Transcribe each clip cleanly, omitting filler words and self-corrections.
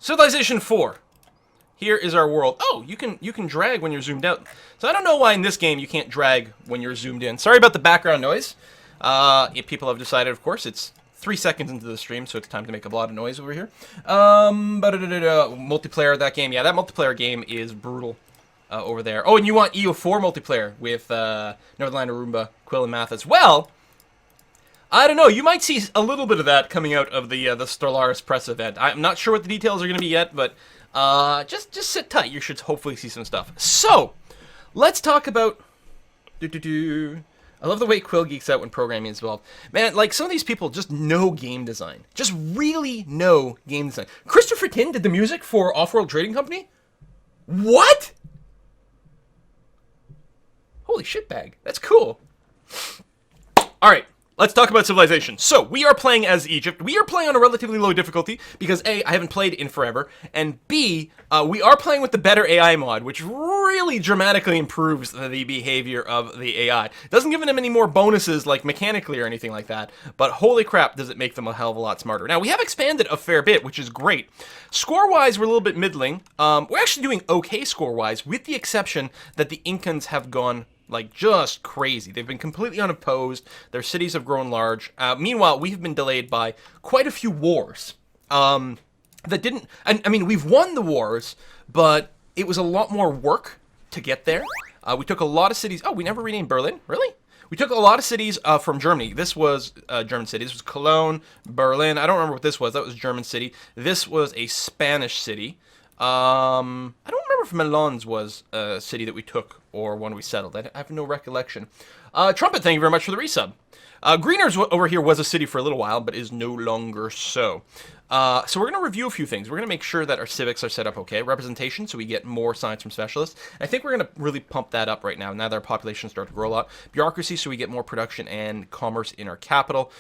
Civilization 4. Here is our world. Oh, you can drag when you're zoomed out. So I don't know why in this game you can't drag when you're zoomed in. Sorry about the background noise. If people have decided, of course, it's 3 seconds into the stream, so it's time to make a lot of noise over here. Multiplayer, that game. Yeah, that multiplayer game is brutal over there. Oh, and you want EO4 multiplayer with Northern Aruba, Quill, and Mathis. Well, I don't know. You might see a little bit of that coming out of the Stellaris press event. I'm not sure what the details are going to be yet, but just sit tight. You should hopefully see some stuff. So, let's talk about... I love the way Quill geeks out when programming is involved. Man, like, some of these people just know game design. Just really know game design. Christopher Tin did the music for Offworld Trading Company? What? Holy shitbag. That's cool. Alright. Let's talk about Civilization. So, we are playing as Egypt. We are playing on a relatively low difficulty because A, I haven't played in forever, and B, we are playing with the better AI mod, which really dramatically improves the behavior of the AI. Doesn't give them any more bonuses, like mechanically or anything like that, but holy crap, does it make them a hell of a lot smarter. Now, we have expanded a fair bit, which is great. Score-wise, we're a little bit middling. We're actually doing okay score-wise, with the exception that the Incans have gone like, just crazy. They've been completely unopposed. Their cities have grown large. Meanwhile, we've been delayed by quite a few wars. That didn't... I mean, we've won the wars, but it was a lot more work to get there. We took a lot of cities... Oh, we never renamed Berlin? Really? We took a lot of cities from Germany. This was German city. This was Cologne, Berlin. I don't remember what this was. That was German city. This was a Spanish city. I don't remember if Milan's was a city that we took or one we settled. I have no recollection. Trumpet, thank you very much for the resub. Greeners over here was a city for a little while, but is no longer so. So we're going to review a few things. We're going to make sure that our civics are set up okay. Representation, so we get more science from specialists. I think we're going to really pump that up right now that our population starts to grow a lot. Bureaucracy, so we get more production and commerce in our capital.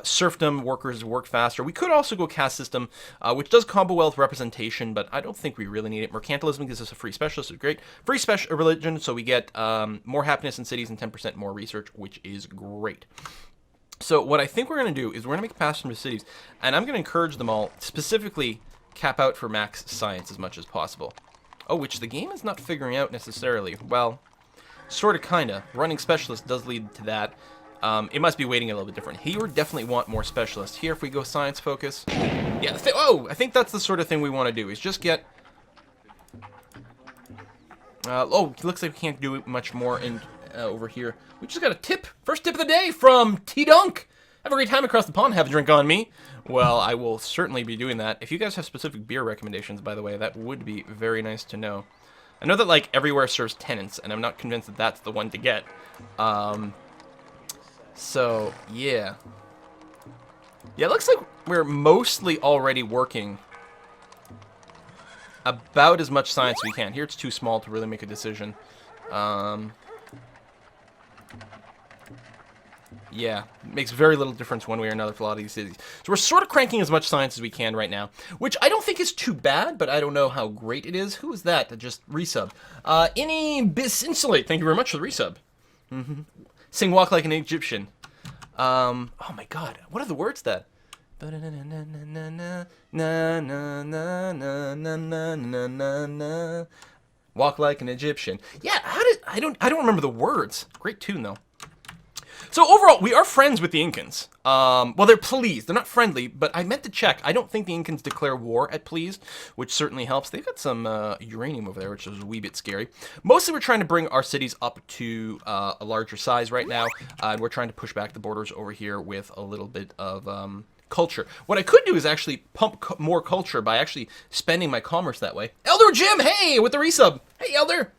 Serfdom, workers work faster. We could also go caste system, which does combo well with representation, but I don't think we really need it. Mercantilism gives us a free specialist, which is great. Free special religion, so we get more happiness in cities and 10% more research, which is great. So what I think we're going to do is we're going to make a pass from the cities, and I'm going to encourage them all, specifically cap out for max science as much as possible. Oh, which the game is not figuring out necessarily. Well, sort of, kind of. Running specialist does lead to that. It must be weighting a little bit different. Here we definitely want more specialists. Here, if we go science focus, yeah. I think that's the sort of thing we want to do, is just get... oh, it looks like we can't do much more in... over here. We just got a tip. First tip of the day from T-Dunk. Have a great time across the pond. Have a drink on me. Well, I will certainly be doing that. If you guys have specific beer recommendations, by the way, that would be very nice to know. I know that, like, everywhere serves tenants, and I'm not convinced that that's the one to get. So, yeah. Yeah, it looks like we're mostly already working about as much science as we can. Here it's too small to really make a decision. Yeah, it makes very little difference one way or another for a lot of these cities. So we're sort of cranking as much science as we can right now, which I don't think is too bad, but I don't know how great it is. Who is that that just resub? Insulate, thank you very much for the resub. Sing Walk Like an Egyptian. Oh my god, what are the words that? Walk like an Egyptian. Yeah, I don't remember the words. Great tune though. So overall, we are friends with the Incans. Well, they're pleased. They're not friendly, but I meant to check. I don't think the Incans declare war at pleased, which certainly helps. They've got some uranium over there, which is a wee bit scary. Mostly, we're trying to bring our cities up to a larger size right now. And we're trying to push back the borders over here with a little bit of culture. What I could do is actually pump more culture by actually spending my commerce that way. Elder Jim, hey, with the resub. Hey, Elder.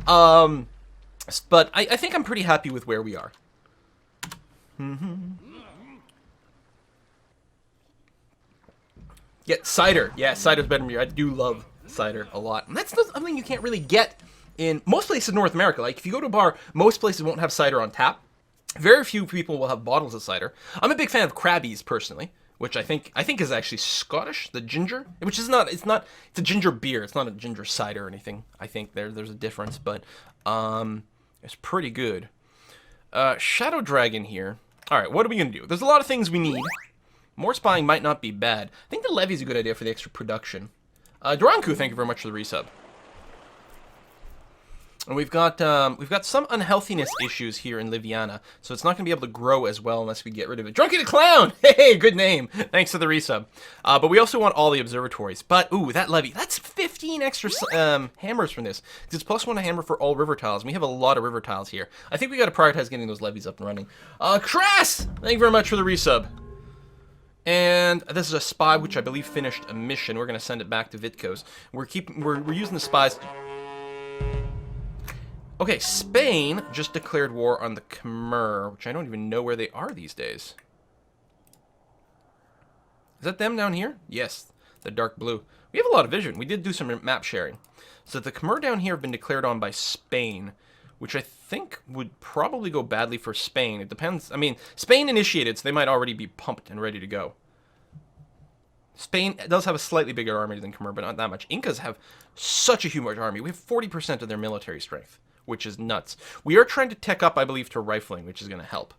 But I think I'm pretty happy with where we are. Get cider. Yeah, cider's better than beer. I do love cider a lot. And that's something you can't really get in most places in North America. Like, if you go to a bar, most places won't have cider on tap. Very few people will have bottles of cider. I'm a big fan of Krabby's, personally, which I think is actually Scottish, the ginger, which is not, it's a ginger beer. It's not a ginger cider or anything. I think there's a difference, but it's pretty good. Shadow Dragon here. All right, what are we going to do? There's a lot of things we need. More spying might not be bad. I think the levy's a good idea for the extra production. Duranku, thank you very much for the resub. And we've got some unhealthiness issues here in Liviana, so it's not going to be able to grow as well unless we get rid of it. Drunky the Clown! Hey, good name! Thanks for the resub. But we also want all the observatories. But, ooh, that levy, that's 15 extra hammers from this. Because it's +1 a hammer for all river tiles, and we have a lot of river tiles here. I think we got to prioritize getting those levies up and running. Crass! Thank you very much for the resub. And this is a spy, which I believe finished a mission. We're going to send it back to Vitco's. We're using the spies. Okay, Spain just declared war on the Khmer, which I don't even know where they are these days. Is that them down here? Yes, the dark blue. We have a lot of vision. We did do some map sharing. So the Khmer down here have been declared on by Spain, which I think would probably go badly for Spain. It depends. I mean, Spain initiated, so they might already be pumped and ready to go. Spain does have a slightly bigger army than Khmer, but not that much. Incas have such a huge army. We have 40% of their military strength, which is nuts. We are trying to tech up, I believe, to rifling, which is going to help.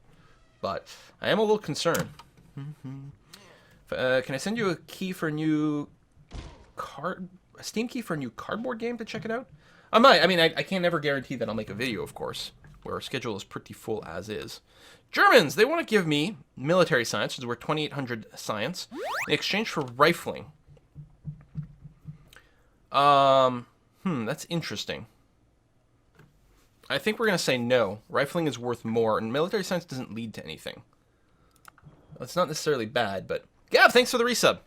But I am a little concerned. Can I send you a key for a new a Steam key for a new cardboard game to check it out? I might. I mean, I can't never guarantee that I'll make a video, of course, where our schedule is pretty full as is. Germans, they want to give me military science, because we're 2,800 science, in exchange for rifling. That's interesting. I think we're going to say no. Rifling is worth more, and military science doesn't lead to anything. It's not necessarily bad, but... Gav, thanks for the resub.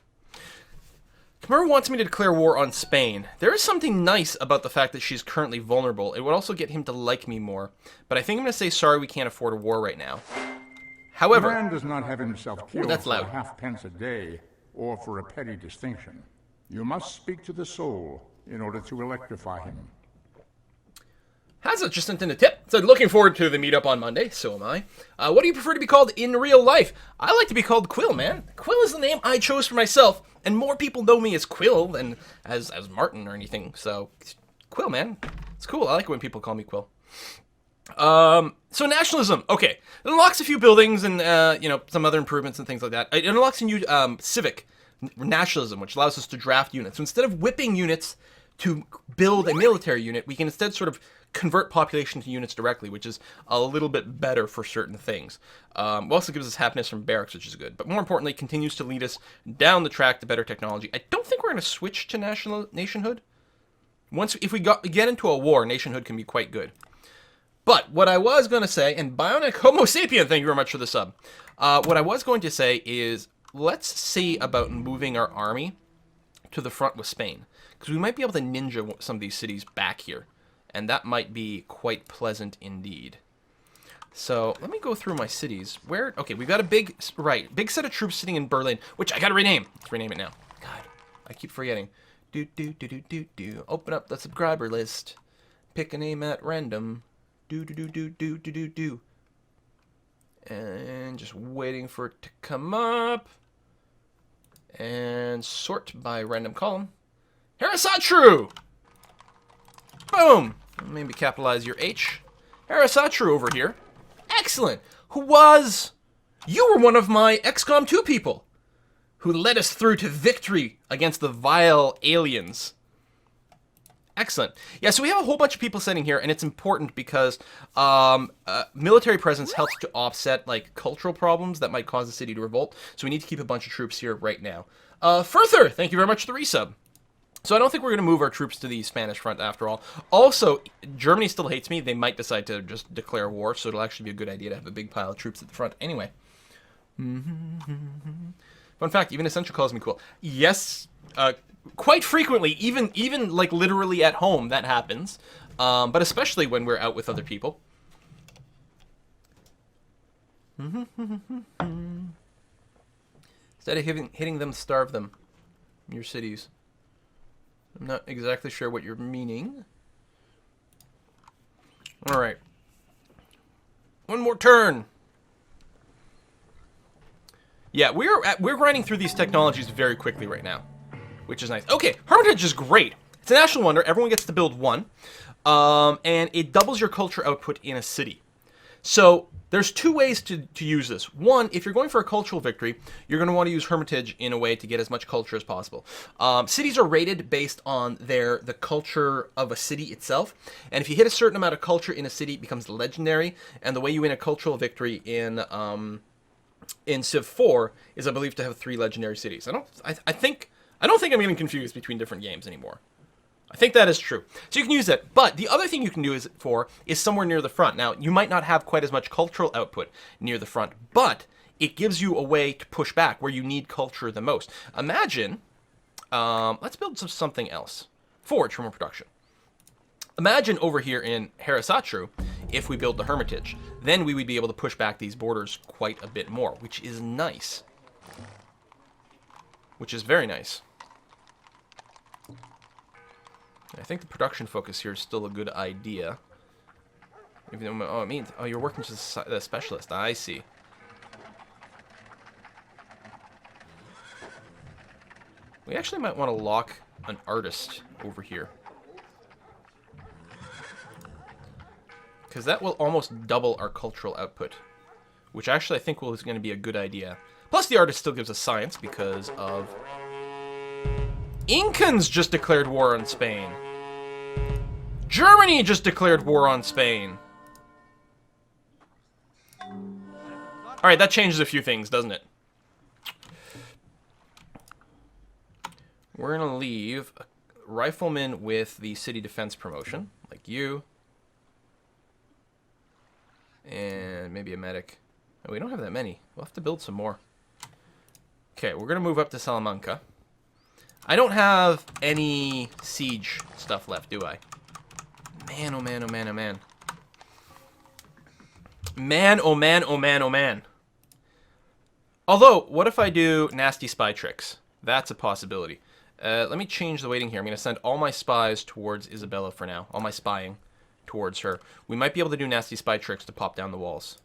Khmer wants me to declare war on Spain. There is something nice about the fact that she's currently vulnerable. It would also get him to like me more. But I think I'm going to say, sorry, we can't afford a war right now. However... Man does not have himself killed that's for loud. halfpence a day, or for a petty distinction. You must speak to the soul in order to electrify him. Hazza just sent in a tip. Said, looking forward to the meetup on Monday. So am I. What do you prefer to be called in real life? I like to be called Quill, man. Quill is the name I chose for myself, and more people know me as Quill than as Martin or anything. So, Quill, man. It's cool. I like it when people call me Quill. So nationalism. Okay. It unlocks a few buildings and, some other improvements and things like that. It unlocks a new civic nationalism, which allows us to draft units. So instead of whipping units to build a military unit, we can instead sort of convert population to units directly, which is a little bit better for certain things. It also gives us happiness from barracks, which is good. But more importantly, continues to lead us down the track to better technology. I don't think we're going to switch to nationhood. If we get into a war, nationhood can be quite good. But what I was going to say, and Bionic Homo Sapien, thank you very much for the sub. What I was going to say is, let's see about moving our army to the front with Spain. Because we might be able to ninja some of these cities back here. And that might be quite pleasant indeed. So, let me go through my cities. Okay, we've got a big set of troops sitting in Berlin, which I gotta rename. Let's rename it now. God, I keep forgetting. Open up the subscriber list. Pick a name at random. And just waiting for it to come up. And sort by random column. Harasatru! Boom! Maybe capitalize your H. Harasatru over here. Excellent! You were one of my XCOM 2 people who led us through to victory against the vile aliens. Excellent. Yeah, so we have a whole bunch of people sitting here, and it's important because military presence helps to offset, cultural problems that might cause the city to revolt. So we need to keep a bunch of troops here right now. Further, thank you very much for the resub. So I don't think we're going to move our troops to the Spanish front after all. Also, Germany still hates me. They might decide to just declare war, so it'll actually be a good idea to have a big pile of troops at the front anyway. Fun fact, even Essential calls me cool. Yes, quite frequently, even literally at home, that happens. But especially when we're out with other people. Instead of hitting them, starve them in your cities. I'm not exactly sure what you're meaning. All right. One more turn. Yeah, we're grinding through these technologies very quickly right now, which is nice. Okay, Hermitage is great. It's a national wonder. Everyone gets to build one, and it doubles your culture output in a city. So there's two ways to use this. One, if you're going for a cultural victory, you're going to want to use Hermitage in a way to get as much culture as possible. Cities are rated based on the culture of a city itself, and if you hit a certain amount of culture in a city, it becomes legendary. And the way you win a cultural victory in Civ 4 is, I believe, to have 3 legendary cities. I don't think I'm getting confused between different games anymore. I think that is true. So you can use that. But the other thing you can do is somewhere near the front. Now, you might not have quite as much cultural output near the front, but it gives you a way to push back where you need culture the most. Imagine, let's build something else. Forge for more production. Imagine over here in Harasatru, if we build the Hermitage, then we would be able to push back these borders quite a bit more, which is nice. Which is very nice. I think the production focus here is still a good idea. Even though, you're working as a specialist. I see. We actually might want to lock an artist over here. Because that will almost double our cultural output. Which actually I think is going to be a good idea. Plus the artist still gives us science because of... Incans just declared war on Spain. Germany just declared war on Spain. Alright, that changes a few things, doesn't it? We're going to leave a rifleman with the city defense promotion, like you. And maybe a medic. Oh, we don't have that many. We'll have to build some more. Okay, we're going to move up to Salamanca. I don't have any siege stuff left, do I? Man, oh man, oh man, oh man. Man, oh man, oh man, oh man. Although, what if I do nasty spy tricks? That's a possibility. Let me change the weighting here. I'm going to send all my spies towards Isabella for now. All my spying towards her. We might be able to do nasty spy tricks to pop down the walls.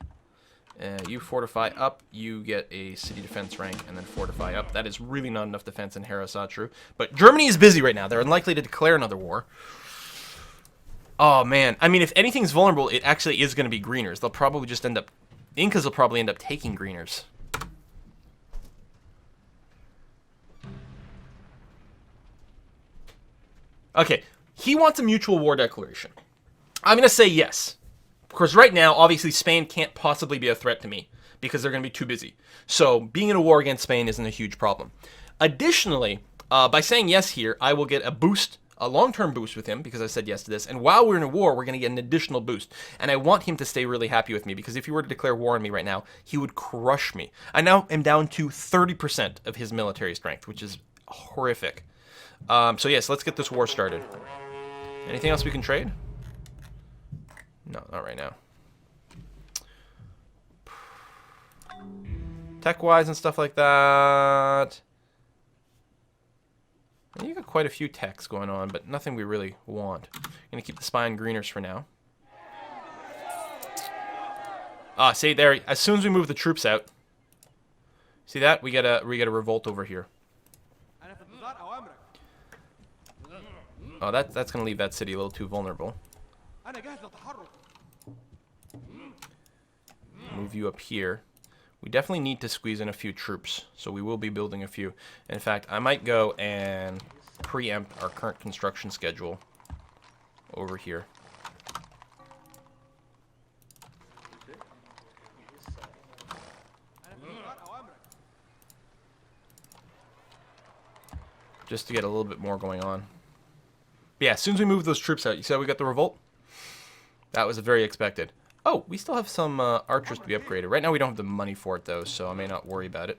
You fortify up, you get a city defense rank, and then fortify up. That is really not enough defense in Harasatru. But Germany is busy right now. They're unlikely to declare another war. Oh, man. I mean, if anything's vulnerable, it actually is going to be greeners. They'll probably just end up... The Incas will probably end up taking greeners. Okay. He wants a mutual war declaration. I'm going to say yes. Of course, right now, obviously, Spain can't possibly be a threat to me because they're going to be too busy. So being in a war against Spain isn't a huge problem. Additionally, by saying yes here, I will get a boost, a long-term boost with him because I said yes to this. And while we're in a war, we're going to get an additional boost. And I want him to stay really happy with me because if he were to declare war on me right now, he would crush me. I now am down to 30% of his military strength, which is horrific. So yes, let's get this war started. Anything else we can trade? No, not right now. Tech-wise and stuff like that. You got quite a few techs going on, but nothing we really want. Gonna keep the spy and greeners for now. Ah, see there. As soon as we move the troops out, see that we get a revolt over here. Oh, that's gonna leave that city a little too vulnerable. Move you up here. We definitely need to squeeze in a few troops, so we will be building a few. In fact, I might go and preempt our current construction schedule over here. Just to get a little bit more going on. But yeah, as soon as we move those troops out, you said we got the revolt? That was very expected. Oh, we still have some archers to be upgraded. Right now we don't have the money for it, though, so I may not worry about it.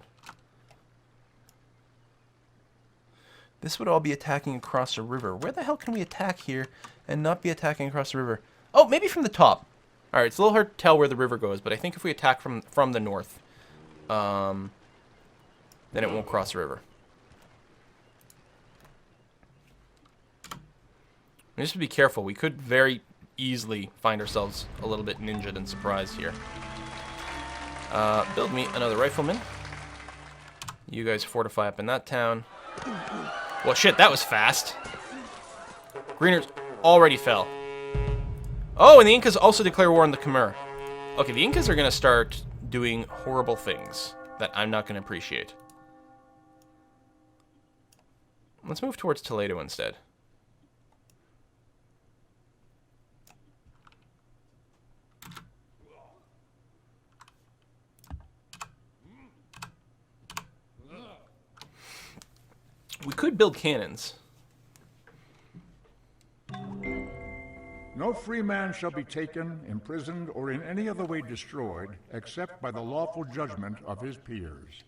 This would all be attacking across a river. Where the hell can we attack here and not be attacking across the river? Oh, maybe from the top. Alright, it's a little hard to tell where the river goes, but I think if we attack from the north, then it won't cross the river. And just to be careful, we could very easily find ourselves a little bit ninja'd and surprised here. Build me another rifleman. You guys fortify up in that town. Well, shit, that was fast. Greeners already fell. Oh, and the Incas also declare war on the Khmer. Okay, the Incas are going to start doing horrible things that I'm not going to appreciate. Let's move towards Toledo instead. We could build cannons. No free man shall be taken, imprisoned, or in any other way destroyed, except by the lawful judgment of his peers.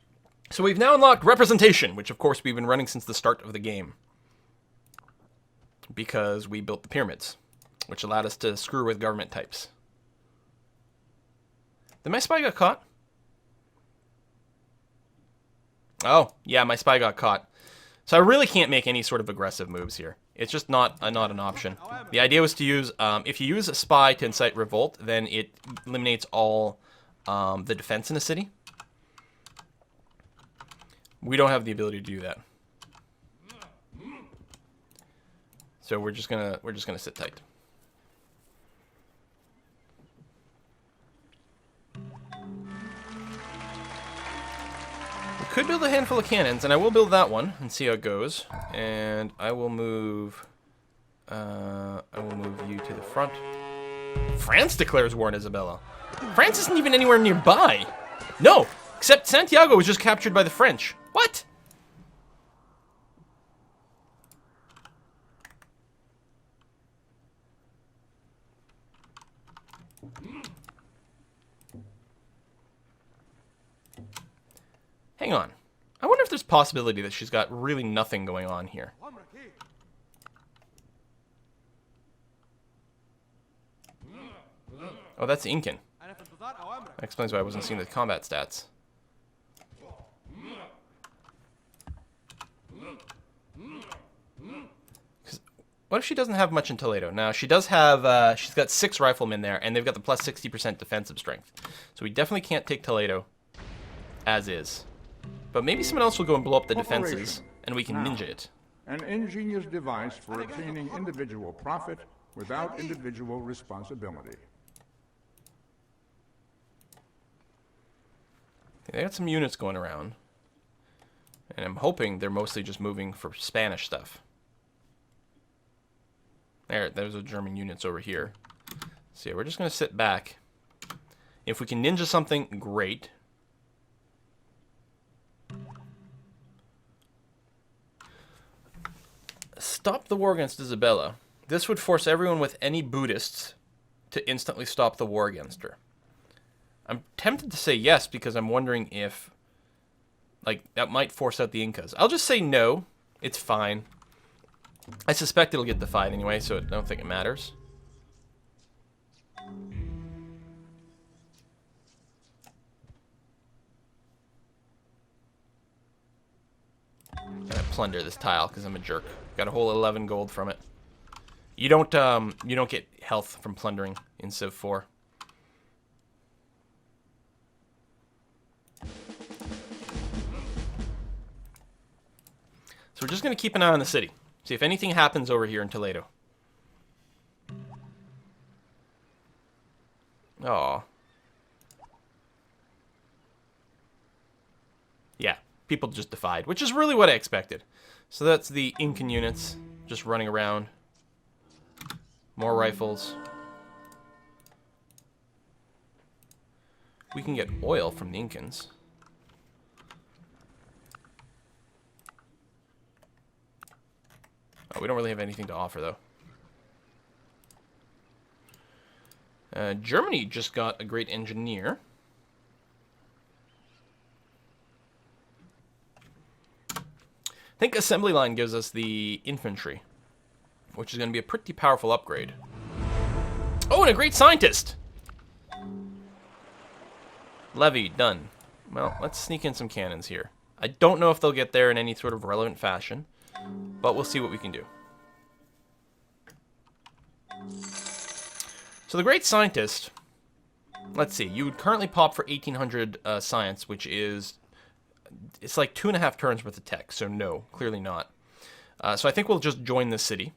So we've now unlocked representation, which of course we've been running since the start of the game. Because we built the pyramids, which allowed us to screw with government types. Did my spy got caught? Oh, yeah, my spy got caught. So I really can't make any sort of aggressive moves here. It's just not an option. The idea was to use, if you use a spy to incite revolt, then it eliminates all the defense in a city. We don't have the ability to do that. So we're just gonna sit tight. We could build a handful of cannons, and I will build that one and see how it goes. And I will move you to the front. France declares war on Isabella. France isn't even anywhere nearby. No, except Santiago was just captured by the French. What? Hang on. I wonder if there's possibility that she's got really nothing going on here. Oh, that's Incan. That explains why I wasn't seeing the combat stats. What if she doesn't have much in Toledo? Now, she does have, she's got 6 riflemen there, and they've got the plus 60% defensive strength. So we definitely can't take Toledo as is. But maybe someone else will go and blow up the defenses, and we can ninja it. An ingenious device for obtaining individual profit without individual responsibility. They got some units going around. And I'm hoping they're mostly just moving for Spanish stuff. There's the German units over here. So yeah, we're just going to sit back. If we can ninja something, great. Stop the war against Isabella. This would force everyone with any Buddhists to instantly stop the war against her. I'm tempted to say yes because I'm wondering if, like, that might force out the Incas. I'll just say no. It's fine. I suspect it'll get defied anyway, so I don't think it matters. I'm gonna plunder this tile because I'm a jerk. Got a whole 11 gold from it. You don't get health from plundering in Civ 4. So we're just gonna keep an eye on the city. See if anything happens over here in Toledo. Aw. Yeah, people just defied, which is really what I expected. So that's the Incan units just running around. More rifles. We can get oil from the Incans. Oh, we don't really have anything to offer, though. Germany just got a great engineer. I think assembly line gives us the infantry, which is going to be a pretty powerful upgrade. Oh, and a great scientist! Levy, done. Well, let's sneak in some cannons here. I don't know if they'll get there in any sort of relevant fashion, but we'll see what we can do. So the great scientist, let's see, you would currently pop for 1800 science, which is, it's like 2.5 turns worth of tech, so no, clearly not. So I think we'll just join this city,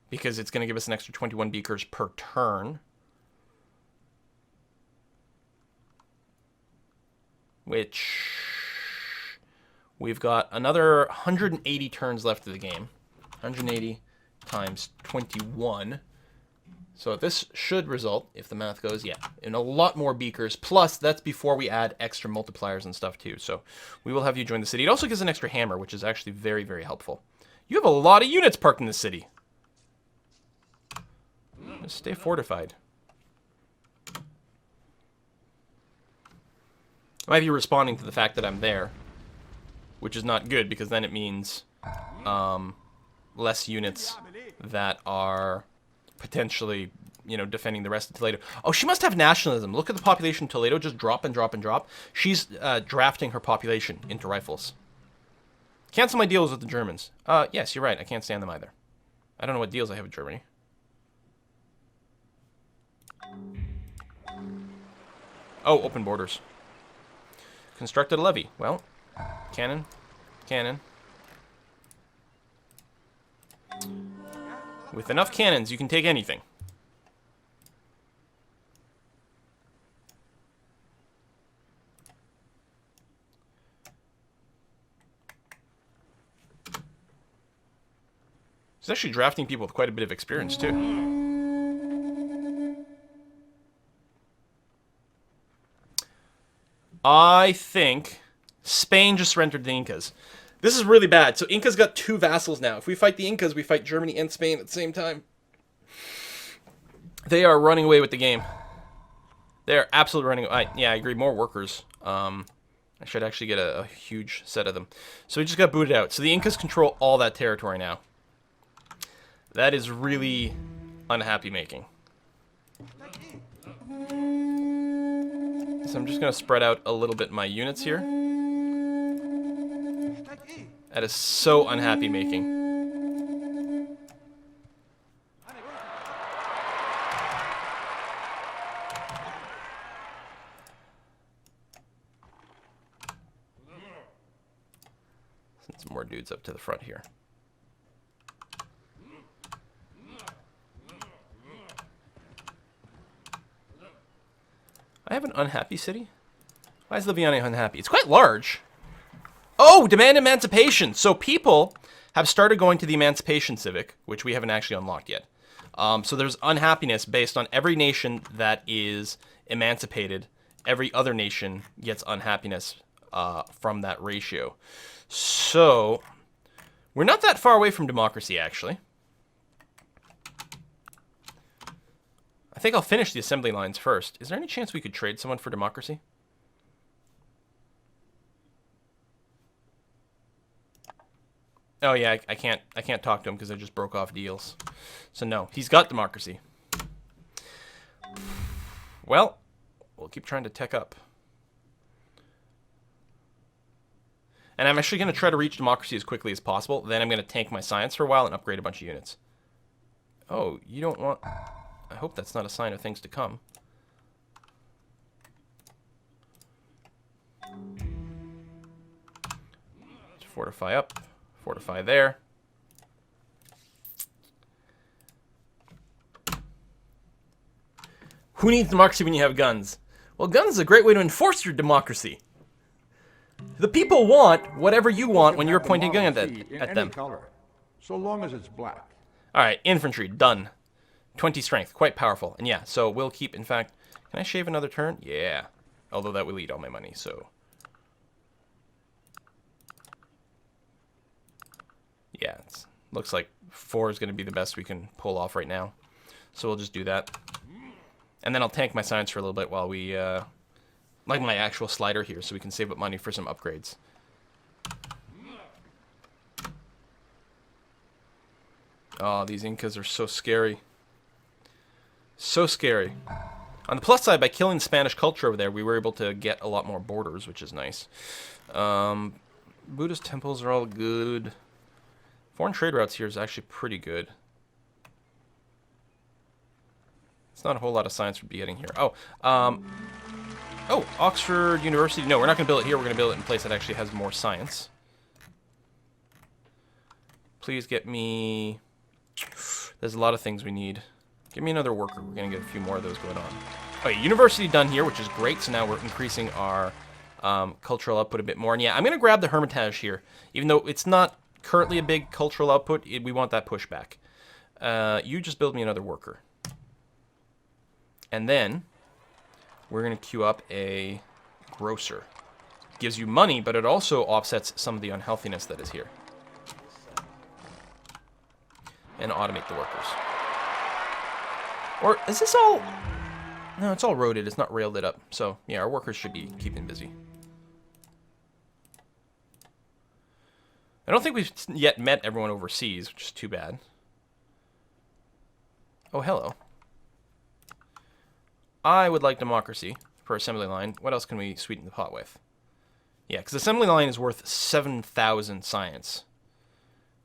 because it's going to give us an extra 21 beakers per turn. which we've got another 180 turns left of the game. 180 times 21. So this should result, if the math goes, yeah, in a lot more beakers. Plus, that's before we add extra multipliers and stuff too. So we will have you join the city. It also gives an extra hammer, which is actually very, very helpful. You have a lot of units parked in the city. Just stay fortified. I might be responding to the fact that I'm there, which is not good because then it means less units that are potentially, you know, defending the rest of Toledo. Oh, she must have nationalism. Look at the population of Toledo, just drop and drop and drop. She's drafting her population into rifles. Cancel my deals with the Germans. Yes, you're right. I can't stand them either. I don't know what deals I have with Germany. Oh, open borders. Constructed a levy. Well, cannon, cannon. With enough cannons, you can take anything. He's actually drafting people with quite a bit of experience, too. I think Spain just surrendered the Incas. This is really bad. So Incas got 2 vassals now. If we fight the Incas, we fight Germany and Spain at the same time. They are running away with the game. They are absolutely running away. Yeah, I agree. More workers. I should actually get a huge set of them. So we just got booted out. So the Incas control all that territory now. That is really unhappy making. So I'm just going to spread out a little bit my units here. That is so unhappy making. Send some more dudes up to the front here. I have an unhappy city? Why is Liviani unhappy? It's quite large. Oh, demand emancipation. So people have started going to the emancipation civic, which we haven't actually unlocked yet. So there's unhappiness based on every nation that is emancipated. Every other nation gets unhappiness from that ratio. So we're not that far away from democracy, actually. I think I'll finish the assembly lines first. Is there any chance we could trade someone for democracy? Oh yeah, I can't talk to him because I just broke off deals. So no, he's got democracy. Well, we'll keep trying to tech up. And I'm actually going to try to reach democracy as quickly as possible. Then I'm going to tank my science for a while and upgrade a bunch of units. Oh, you don't want... I hope that's not a sign of things to come. Fortify up. Fortify there. Who needs democracy when you have guns? Well, guns is a great way to enforce your democracy. The people want whatever you want when you're pointing a gun at them. Color, so long as it's black. All right, infantry, done. 20 strength, quite powerful. And yeah, so we'll keep, in fact, can I shave another turn? Yeah. Although that will eat all my money, so. Yeah, it looks like 4 is going to be the best we can pull off right now. So we'll just do that. And then I'll tank my science for a little bit while we, like my actual slider here, so we can save up money for some upgrades. Oh, these Incas are so scary. So scary. On the plus side, by killing the Spanish culture over there, we were able to get a lot more borders, which is nice. Buddhist temples are all good. Foreign trade routes here is actually pretty good. It's not a whole lot of science we'd be getting here. Oh, Oxford University. No, we're not going to build it here. We're going to build it in a place that actually has more science. Please get me... There's a lot of things we need. Give me another worker. We're going to get a few more of those going on. Okay, university done here, which is great. So now we're increasing our cultural output a bit more. And yeah, I'm going to grab the Hermitage here. Even though it's not currently a big cultural output, we want that pushback. You just build me another worker. And then we're going to queue up a grocer. Gives you money, but it also offsets some of the unhealthiness that is here. And automate the workers. Or is this all... No, it's all roaded. It's not railed it up. So, yeah, our workers should be keeping busy. I don't think we've yet met everyone overseas, which is too bad. Oh, hello. I would like democracy for assembly line. What else can we sweeten the pot with? Yeah, because assembly line is worth 7,000 science.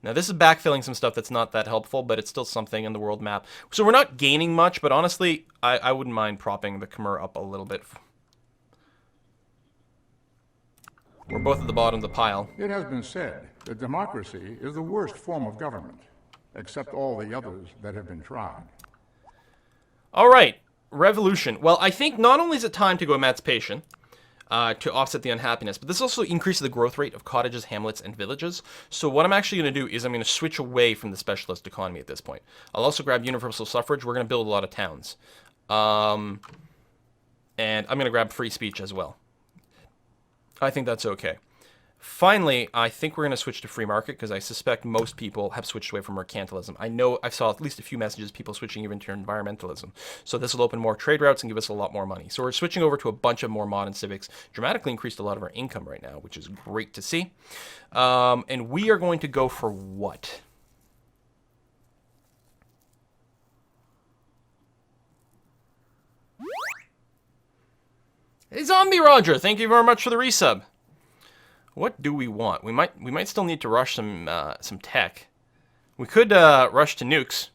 Now, this is backfilling some stuff that's not that helpful, but it's still something in the world map. So we're not gaining much, but honestly, I wouldn't mind propping the Khmer up a little bit. We're both at the bottom of the pile. It has been said that democracy is the worst form of government, except all the others that have been tried. All right, revolution. Well, I think not only is it time to go emancipation, to offset the unhappiness, but this also increases the growth rate of cottages, hamlets, and villages. So what I'm actually going to do is I'm going to switch away from the specialist economy at this point. I'll also grab universal suffrage. We're going to build a lot of towns. And I'm going to grab free speech as well. I think that's okay. Finally, I think we're going to switch to free market because I suspect most people have switched away from mercantilism. I know I saw at least a few messages, people switching even to environmentalism. So this will open more trade routes and give us a lot more money. So we're switching over to a bunch of more modern civics, dramatically increased a lot of our income right now, which is great to see. And we are going to go for what? Hey, Zombie Roger, thank you very much for the resub. What do we want? We might still need to rush some tech. We could rush to nukes.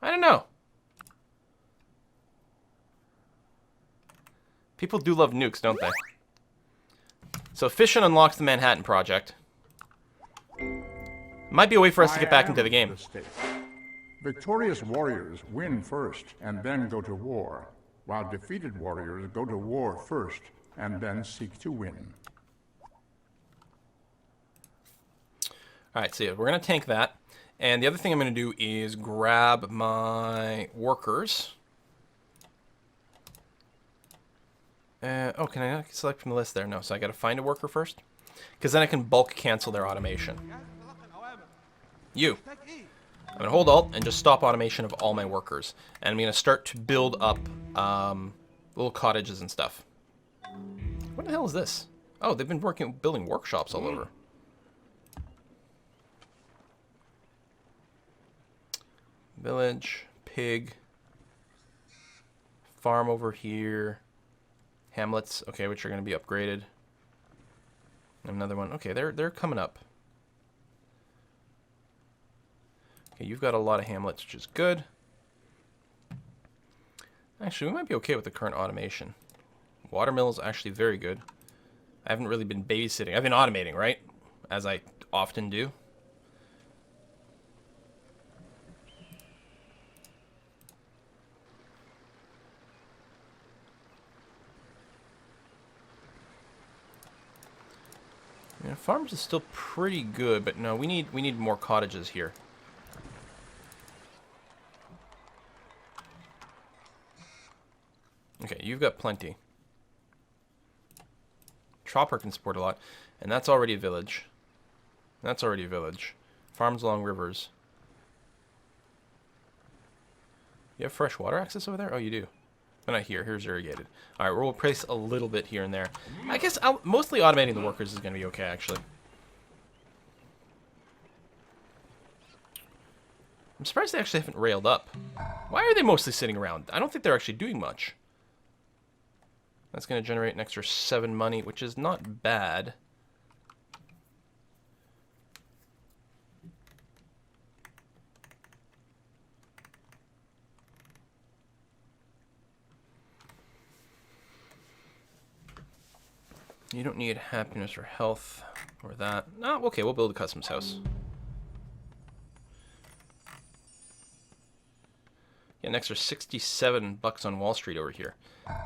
I don't know. People do love nukes, don't they? So fission unlocks the Manhattan Project. Might be a way for us to get back into the game. Victorious warriors win first and then go to war, while defeated warriors go to war first and then seek to win. Alright, so yeah, we're going to tank that. And the other thing I'm going to do is grab my workers. Oh, can I not select from the list there? No, so I got to find a worker first. Because then I can bulk cancel their automation. You. I'm going to hold Alt and just stop automation of all my workers. And I'm going to start to build up little cottages and stuff. What the hell is this? Oh, they've been building workshops all over. Village, pig, farm over here. Hamlets, okay, which are going to be upgraded. Another one. Okay, they're coming up. Okay, you've got a lot of hamlets, which is good. Actually, we might be okay with the current automation. Watermill is actually very good. I haven't really been babysitting. I've been automating, right? As I often do. Yeah, farms is still pretty good, but no, we need more cottages here. Okay, you've got plenty. Chopper can support a lot, and that's already a village. That's already a village. Farms along rivers. You have fresh water access over there? Oh, you do. But not here. Here's irrigated. All right, we'll place a little bit here and there. I guess mostly automating the workers is going to be okay, actually. I'm surprised they actually haven't railed up. Why are they mostly sitting around? I don't think they're actually doing much. That's going to generate an extra 7 money, which is not bad. You don't need happiness or health or that. No, okay, we'll build a customs house. Yeah, next there's 67 bucks on Wall Street over here.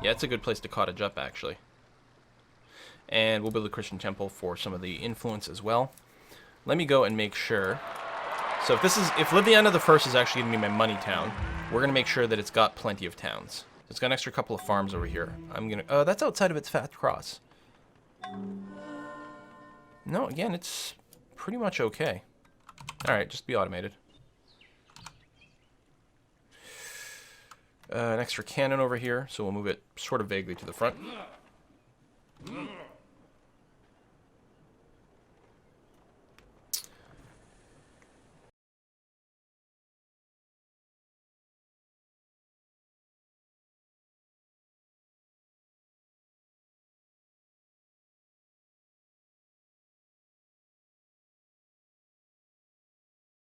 Yeah, it's a good place to cottage up, actually. And we'll build a Christian temple for some of the influence as well. Let me go and make sure. So if Liviana the First is actually going to be my money town, we're going to make sure that it's got plenty of towns. It's got an extra couple of farms over here. I'm going to... Oh, that's outside of its fat cross. No, again, it's pretty much okay. Alright, just be automated. An extra cannon over here, so we'll move it sort of vaguely to the front.